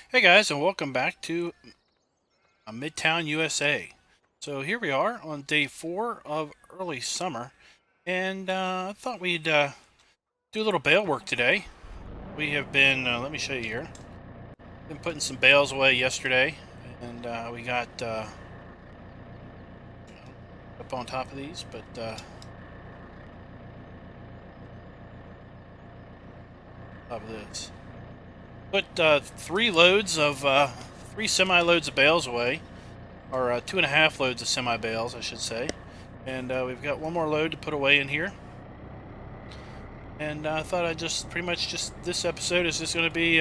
Hey guys, and welcome back to Midtown, USA. So here we are on day 4 of early summer, and I thought we'd do a little bale work today. We have been, let me show you here, been putting some bales away yesterday, and we got up on top of these, but top of this. Put three semi-loads of bales away, or 2.5 loads of semi-bales, I should say. And we've got one more load to put away in here. And I thought I'd just pretty much this episode is just going to be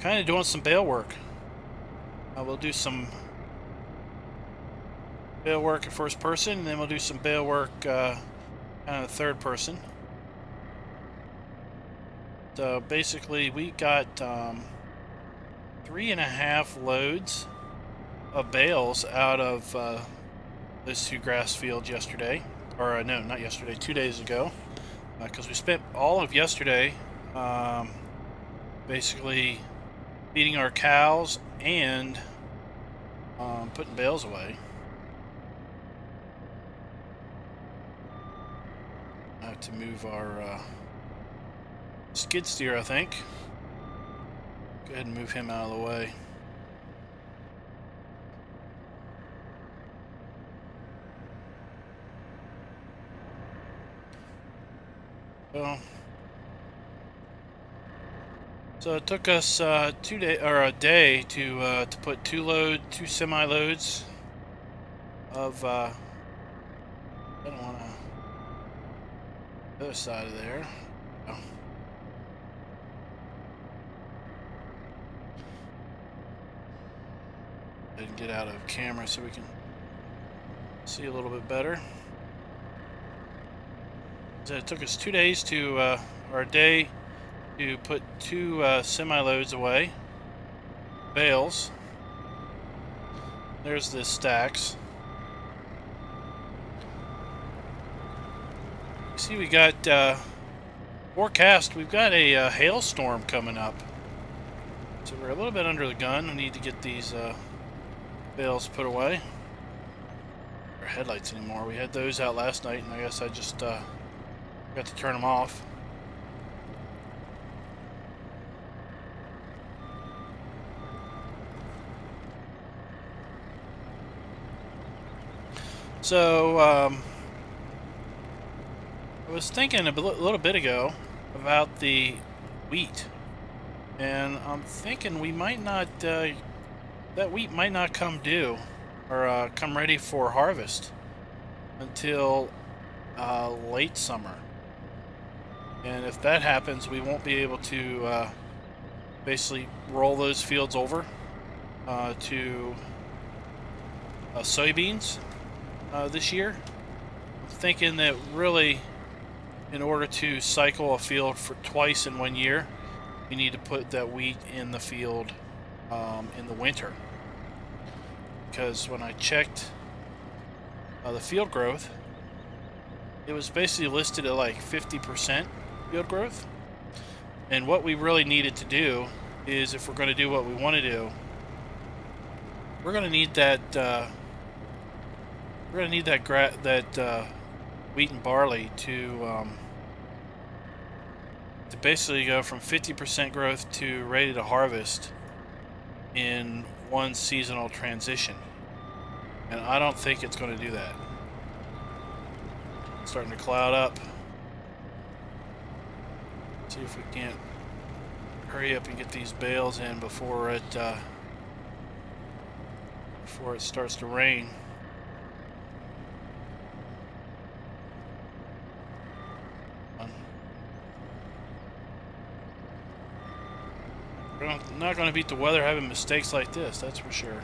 kind of doing some bale work. We'll do some bale work in first person, and then we'll do some bale work kind of third person. So basically, we got 3.5 loads of bales out of those 2 grass fields yesterday, or no, not yesterday, 2 days ago, because we spent all of yesterday basically feeding our cows and putting bales away. I have to move our skid steer, I think. Go ahead and move him out of the way. So it took us a day to put two semi loads of I don't want to other side of there. Oh. And get out of camera so we can see a little bit better. So it took us 2 days to or a day to put 2 semi-loads away. Bales. There's the stacks. See, we got forecast. We've got a hailstorm coming up, so we're a little bit under the gun. We need to get these bales put away. Our headlights anymore. We had those out last night, and I guess I just got to turn them off. So, I was thinking a little bit ago about the wheat, and I'm thinking we might not, that wheat might not come due, or come ready for harvest until late summer. And if that happens, we won't be able to basically roll those fields over to soybeans this year. I'm thinking that really, in order to cycle a field for twice in 1 year, you need to put that wheat in the field in the winter. Because when I checked the field growth, it was basically listed at like 50% field growth. And what we really needed to do is, if we're going to do what we want to do, we're going to need that wheat and barley to basically go from 50% growth to ready to harvest in one seasonal transition. And I don't think it's going to do that. It's starting to cloud up. Let's see if we can't hurry up and get these bales in before it starts to rain. We're not going to beat the weather having mistakes like this, that's for sure.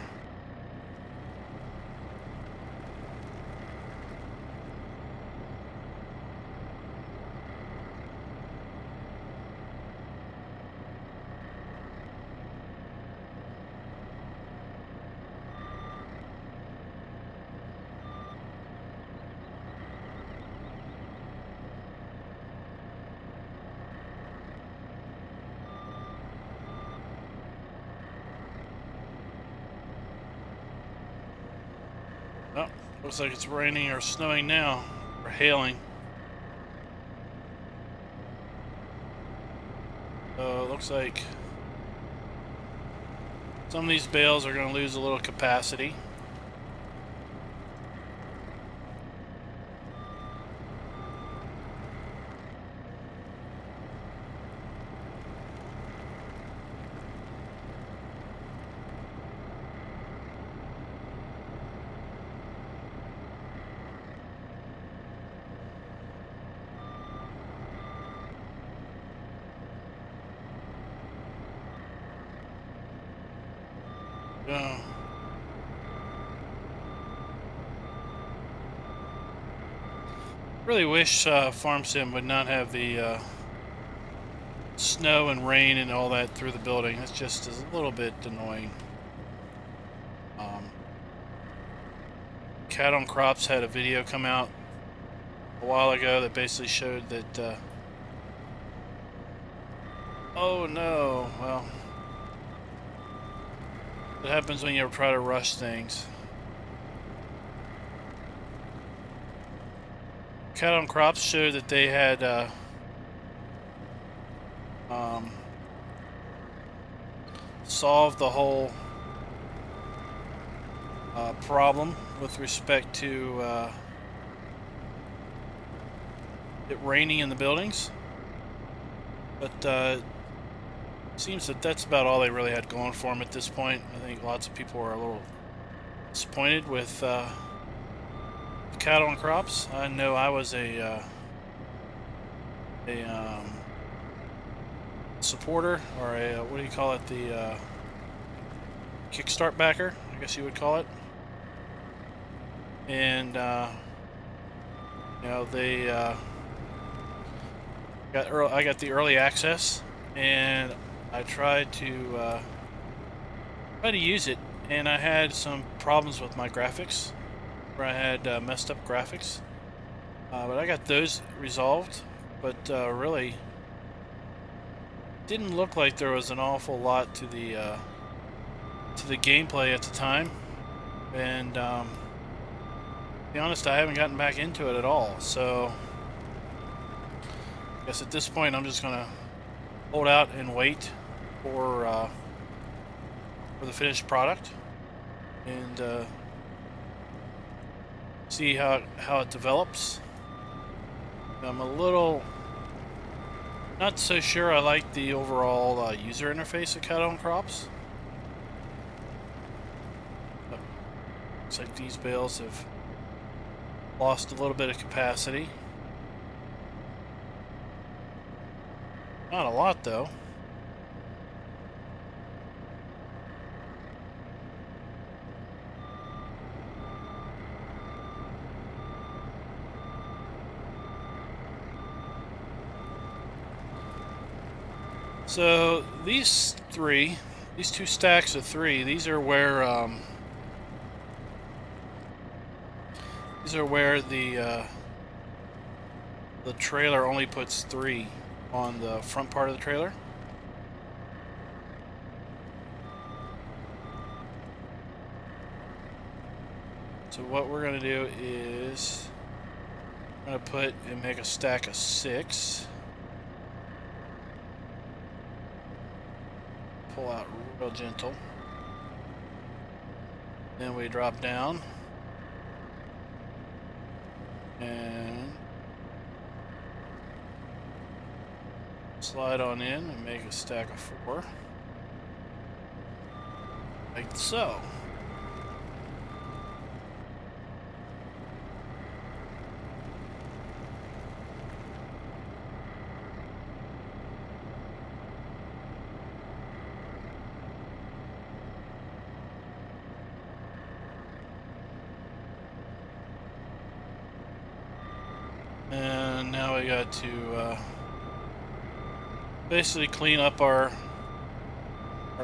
Looks like it's raining or snowing now, or hailing. So it looks like some of these bales are going to lose a little capacity. Really wish Farm Sim would not have the snow and rain and all that through the building. It's just a little bit annoying. Cat on Crops had a video come out a while ago that basically showed that oh no, well, it happens when you ever try to rush things. Cat on Crops showed that they had solved the whole problem with respect to it raining in the buildings, but it seems that that's about all they really had going for them at this point. I think lots of people were a little disappointed with Cat on Crops. I know I was a supporter, or a what do you call it, the Kickstart backer, I guess you would call it. And you know, they I got the early access, and I tried to use it, and I had some problems with my graphics, where I had messed up graphics, but I got those resolved. But really, didn't look like there was an awful lot to the gameplay at the time, and to be honest, I haven't gotten back into it at all. So I guess at this point, I'm just gonna hold out and wait for the finished product, and see how it develops. I'm a little not so sure I like the overall user interface of Cat on Crops. Looks like these bales have lost a little bit of capacity. Not a lot, though. So these two stacks of three, these are where the trailer only puts 3 on the front part of the trailer. So what we're going to do is I'm going to put and make a stack of 6. Pull out real gentle. Then we drop down and slide on in and make a stack of 4, like so. And now we got to basically clean up our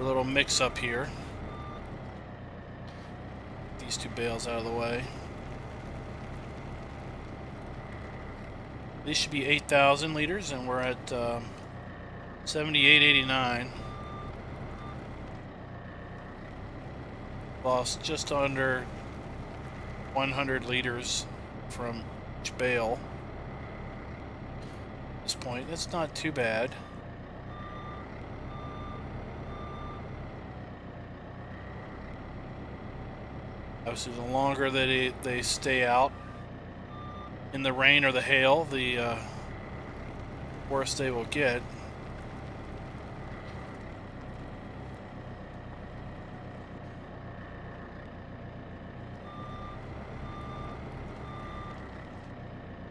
little mix up here. These 2 bales out of the way. These should be 8,000 liters, and we're at 78.89. Lost just under 100 liters from each bale. At this point, that's not too bad. Obviously, the longer that they stay out in the rain or the hail, the worse they will get.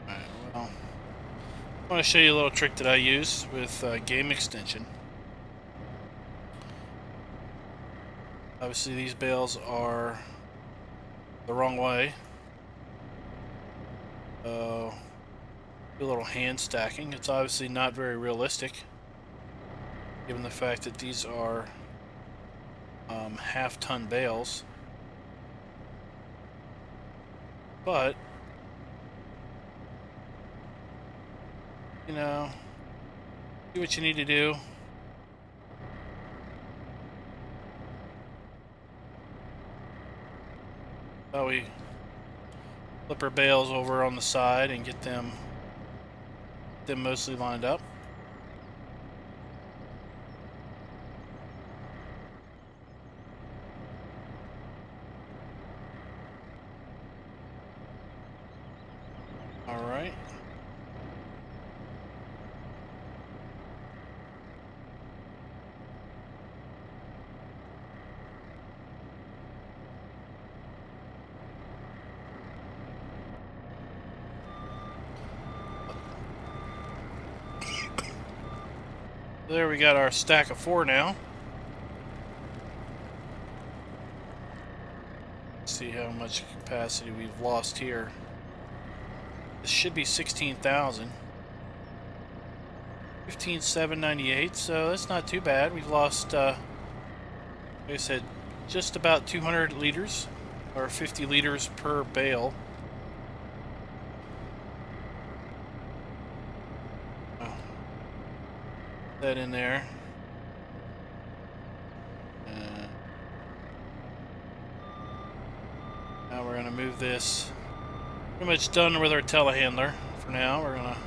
Alright, well, I want to show you a little trick that I use with game extension. Obviously, these bales are the wrong way. Do a little hand stacking. It's obviously not very realistic, given the fact that these are half-ton bales. But, you know, do what you need to do. So we flip our bales over on the side and get them mostly lined up. All right. There we got our stack of 4 now. Let's see how much capacity we've lost here. This should be 16,000. 15,798, so that's not too bad. We've lost, like I said, just about 200 liters, or 50 liters per bale. That in there. Now we're going to move this. Pretty much done with our telehandler for now. We're going to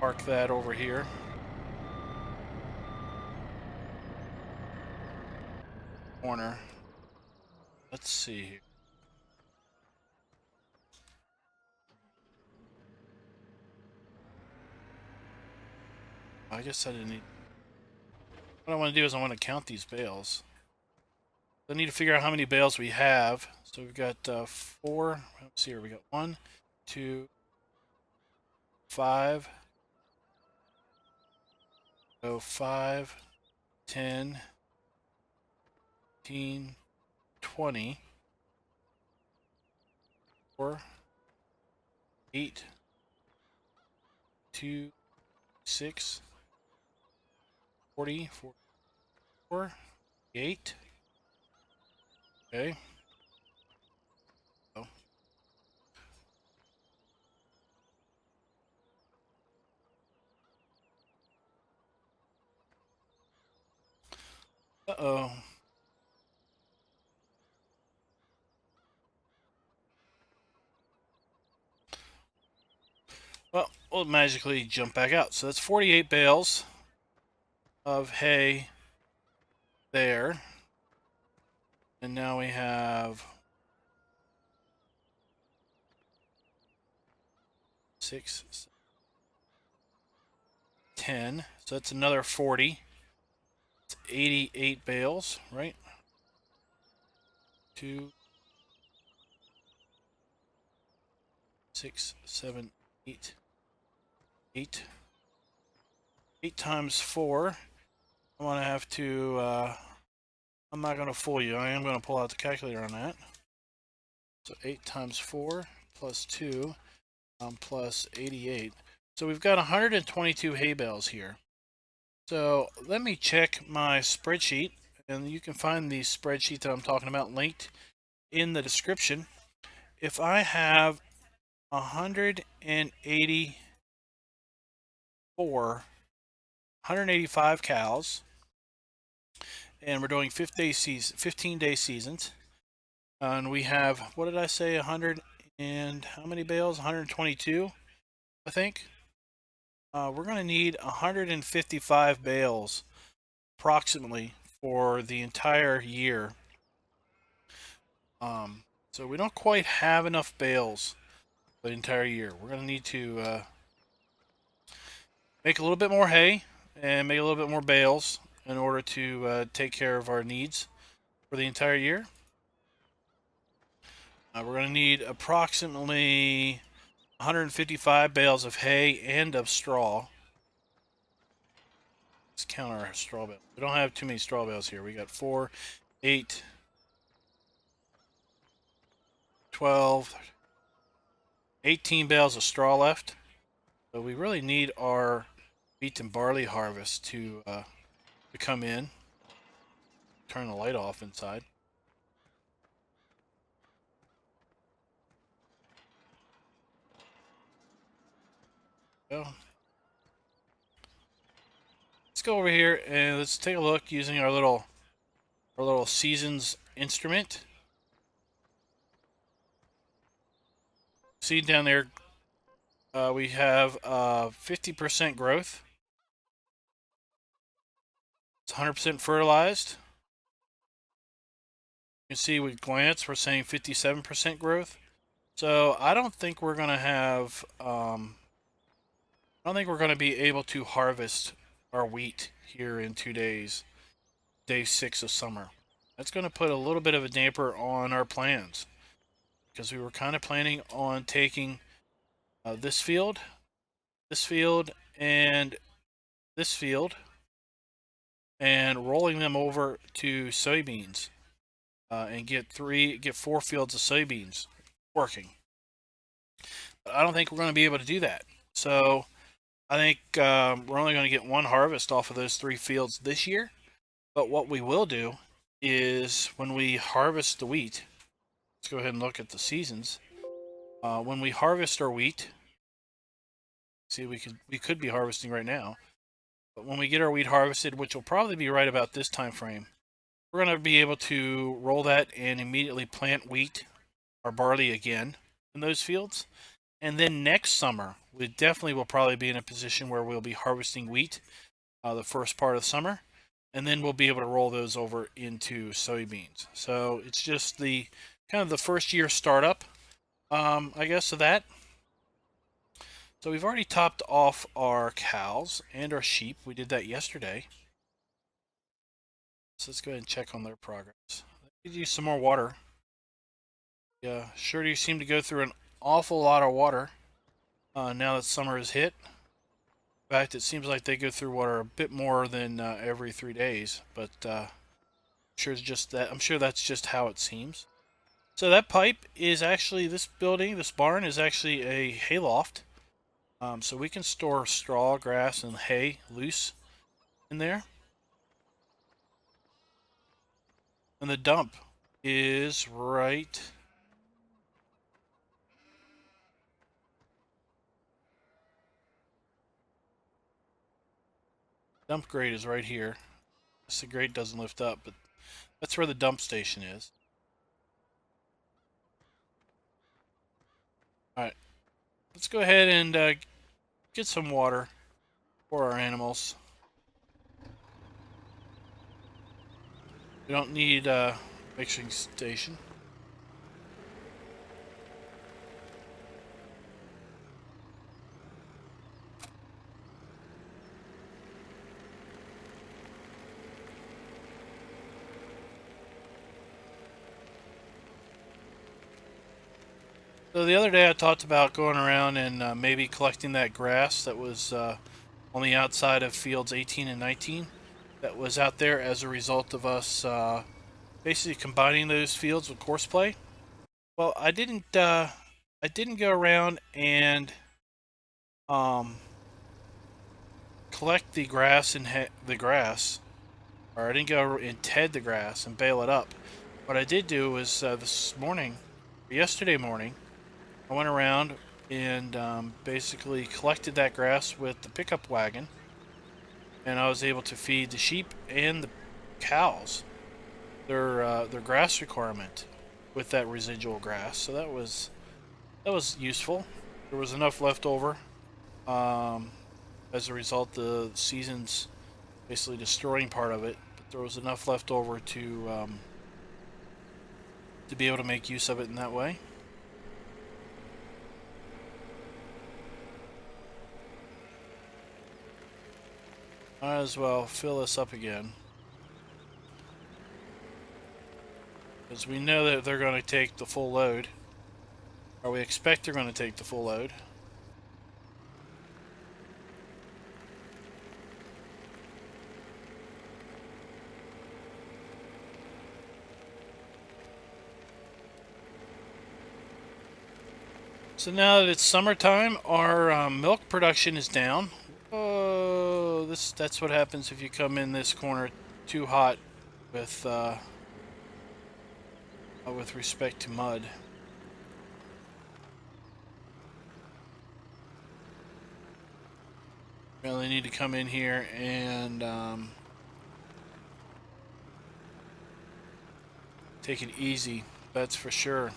park that over here. Corner. Let's see here. I guess I didn't need... What I want to do is I want to count these bales. I need to figure out how many bales we have. So we've got 4. Let's see here. We got 1, 2, 5. So 5, 10, 15, 20, 4, 8, 2, 6, 40, 44, 8. Okay. Oh. Uh-oh. Well, we'll magically jump back out. So that's 48 bales of hay there. And now we have 6, 7, 10. So that's another 40. It's 88 bales, right? 2, 6, 7, 8. 8. 8 times 4. I want to have to, I'm not going to fool you. I am going to pull out the calculator on that. So 8 times 4 plus 2 plus 88. So we've got 122 hay bales here. So let me check my spreadsheet, and you can find the spreadsheet that I'm talking about linked in the description. If I have 185 cows, and we're doing 15-day seasons, And we have, what did I say, 100 and how many bales? 122, I think. We're going to need 155 bales approximately for the entire year. So we don't quite have enough bales for the entire year. We're going to need to make a little bit more hay and make a little bit more bales in order to take care of our needs for the entire year. We're going to need approximately 155 bales of hay and of straw. Let's count our straw bales. We don't have too many straw bales here. We got 4, 8, 12, 18 bales of straw left. So we really need our wheat and barley harvest to come in. Turn the light off inside. So let's go over here and let's take a look using our little seasons instrument. See down there, we have 50% growth. It's 100% fertilized. You can see with glance, we're saying 57% growth. So I don't think we're going to have, I don't think we're going to be able to harvest our wheat here in 2 days, day 6 of summer. That's going to put a little bit of a damper on our plans because we were kind of planning on taking this field, and this field, and rolling them over to soybeans and get 4 fields of soybeans working. But I don't think we're going to be able to do that. So I think we're only going to get 1 harvest off of those 3 fields this year. But what we will do is when we harvest the wheat, let's go ahead and look at the seasons. When we harvest our wheat, see, we could be harvesting right now. But when we get our wheat harvested, which will probably be right about this time frame, we're going to be able to roll that and immediately plant wheat or barley again in those fields. And then next summer, we definitely will probably be in a position where we'll be harvesting wheat the first part of summer. And then we'll be able to roll those over into soybeans. So it's just the kind of the first year startup, I guess, of that. So we've already topped off our cows and our sheep. We did that yesterday. So let's go ahead and check on their progress. They could use some more water. Yeah, sure do seem to go through an awful lot of water now that summer has hit. In fact, it seems like they go through water a bit more than every 3 days, but I'm sure it's just that. I'm sure that's just how it seems. So that pipe is actually, this barn is actually a hayloft. So we can store straw, grass, and hay loose in there. And the dump is right. Dump grate is right here. The grate doesn't lift up, but that's where the dump station is. Alright, let's go ahead and get some water for our animals. We don't need a mixing station. So the other day I talked about going around and maybe collecting that grass that was on the outside of fields 18 and 19 that was out there as a result of us basically combining those fields with course play. Well, I didn't go around and collect the grass and or I didn't go and ted the grass and bale it up. What I did do was yesterday morning, I went around and basically collected that grass with the pickup wagon, and I was able to feed the sheep and the cows their grass requirement. with that residual grass. So that was useful. There was enough left over. As a result, the season's basically destroying part of it, but there was enough left over to be able to make use of it in that way. Might as well fill this up again, because we know that they're going to take the full load, or we expect they're going to take the full load. So now that it's summertime, our milk production is down. Oh, that's what happens if you come in this corner too hot with respect to mud. Really need to come in here and take it easy, that's for sure.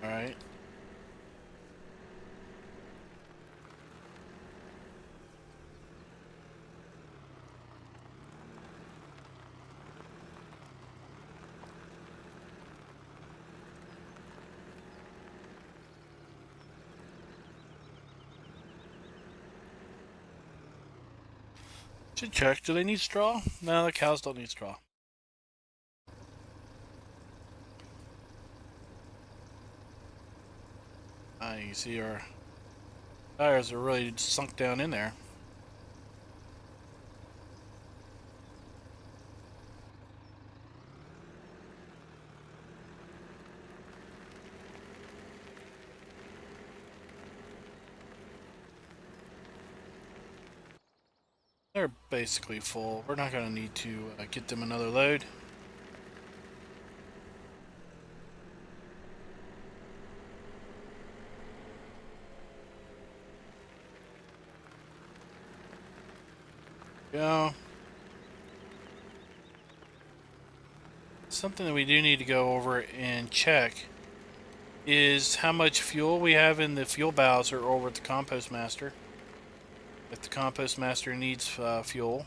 Alright. Should check. Do they need straw? No, the cows don't need straw. You can see our tires are really sunk down in there. They're basically full. We're not going to need to get them another load. Go. Something that we do need to go over and check is how much fuel we have in the fuel bowser over at the compost master. If the compost master needs fuel.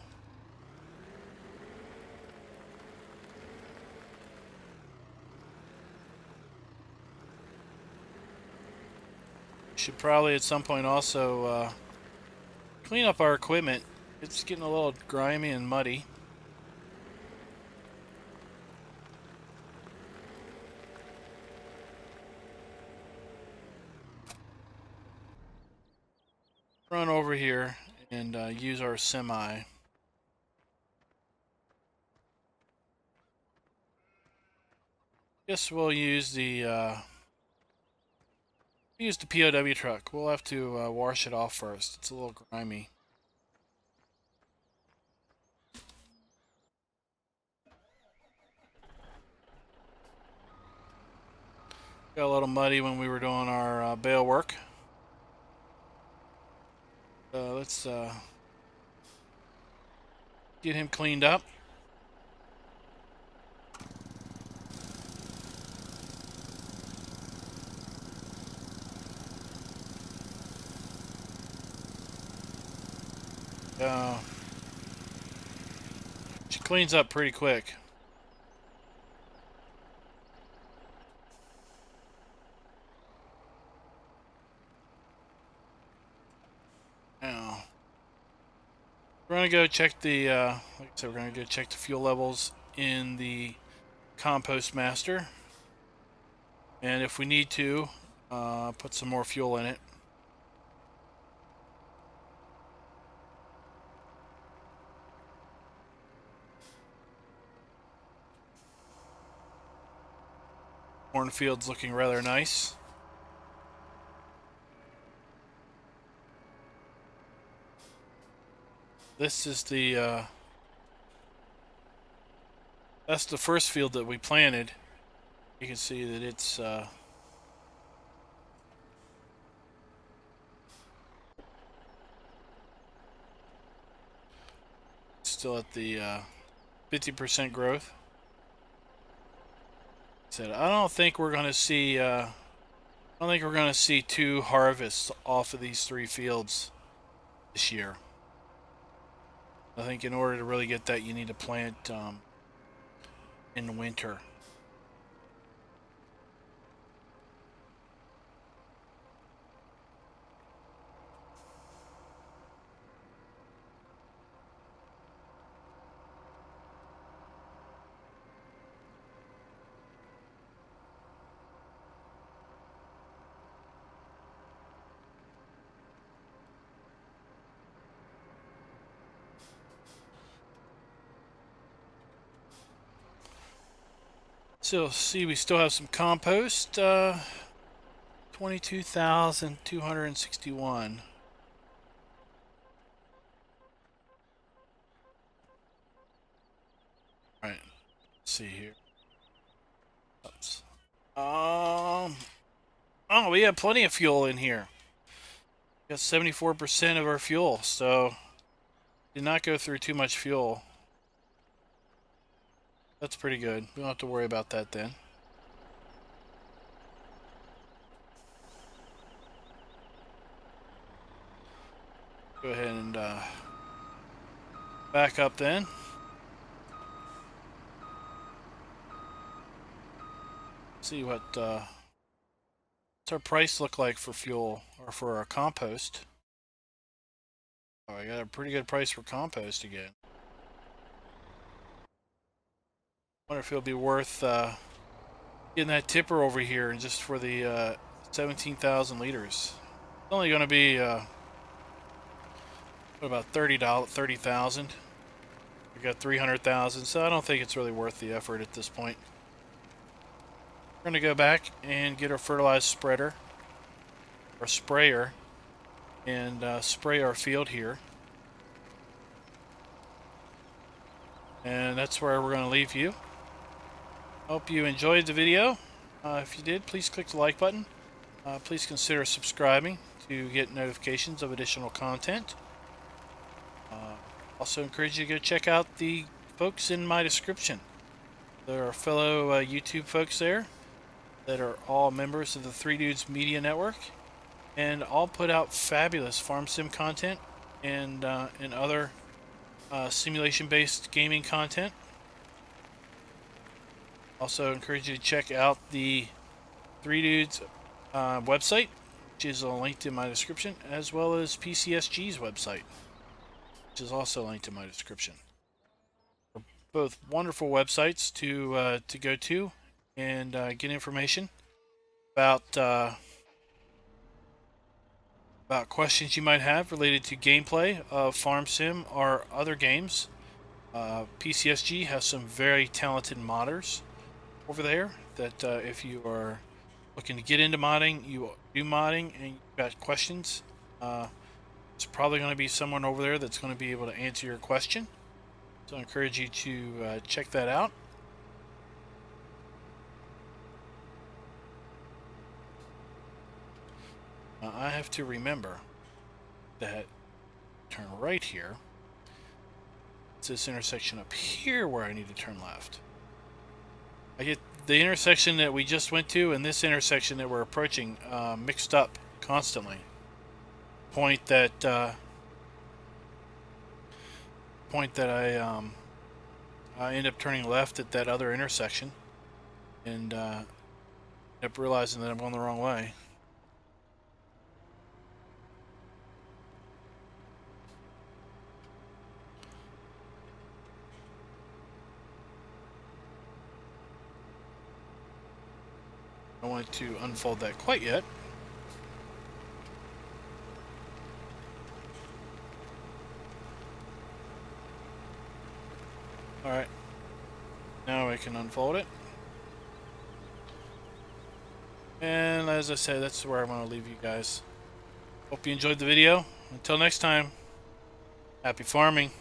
Should probably at some point also clean up our equipment. It's getting a little grimy and muddy. Run over here and use our semi. Guess we'll use the POW truck. We'll have to wash it off first. It's a little grimy. Got a little muddy when we were doing our bale work. Let's get him cleaned up. She cleans up pretty quick. Now, we're gonna go check the, like I said, we're gonna go check the fuel levels in the compost master, and if we need to, put some more fuel in it. Cornfield's looking rather nice. This is the that's the first field that we planted. You can see that it's still at the 50% growth. Said I don't think we're going to see. I don't think we're going to see 2 harvests off of these 3 fields this year. I think in order to really get that, you need to plant in winter. So see, we still have some compost. 22,261. All right. Let's see here. Oops. Oh, we have plenty of fuel in here. We got 74% of our fuel, so did not go through too much fuel. That's pretty good. We don't have to worry about that then. Go ahead and back up then. See what's our price look like for fuel or for our compost. Oh, I got a pretty good price for compost again. Wonder if it'll be worth getting that tipper over here and just for the 17,000 liters. It's only going to be what about $30,000. We got 300,000, so I don't think it's really worth the effort at this point. We're going to go back and get our fertilized spreader or sprayer and spray our field here. And that's where we're going to leave you. Hope you enjoyed the video. If you did, please click the like button. Please consider subscribing to get notifications of additional content. Also encourage you to go check out the folks in my description. There are fellow YouTube folks there that are all members of the 3 Dudes Media Network and all put out fabulous farm sim content and other simulation-based gaming content. Also encourage you to check out the 3 Dudes website, which is linked in my description, as well as PCSG's website, which is also linked in my description. They're both wonderful websites to go to and get information about questions you might have related to gameplay of Farm Sim or other games. PCSG has some very talented modders over there that if you are looking to get into modding, you do modding, and you've got questions, there's probably going to be someone over there that's going to be able to answer your question. So I encourage you to check that out. I have to remember that turn right here. It's this intersection up here where I need to turn left. I get the intersection that we just went to and this intersection that we're approaching mixed up constantly. Point that I end up turning left at that other intersection and end up realizing that I'm going the wrong way. I don't want to unfold that quite yet. Alright, now I can unfold it. And as I said, that's where I'm going to leave you guys. Hope you enjoyed the video. Until next time, happy farming.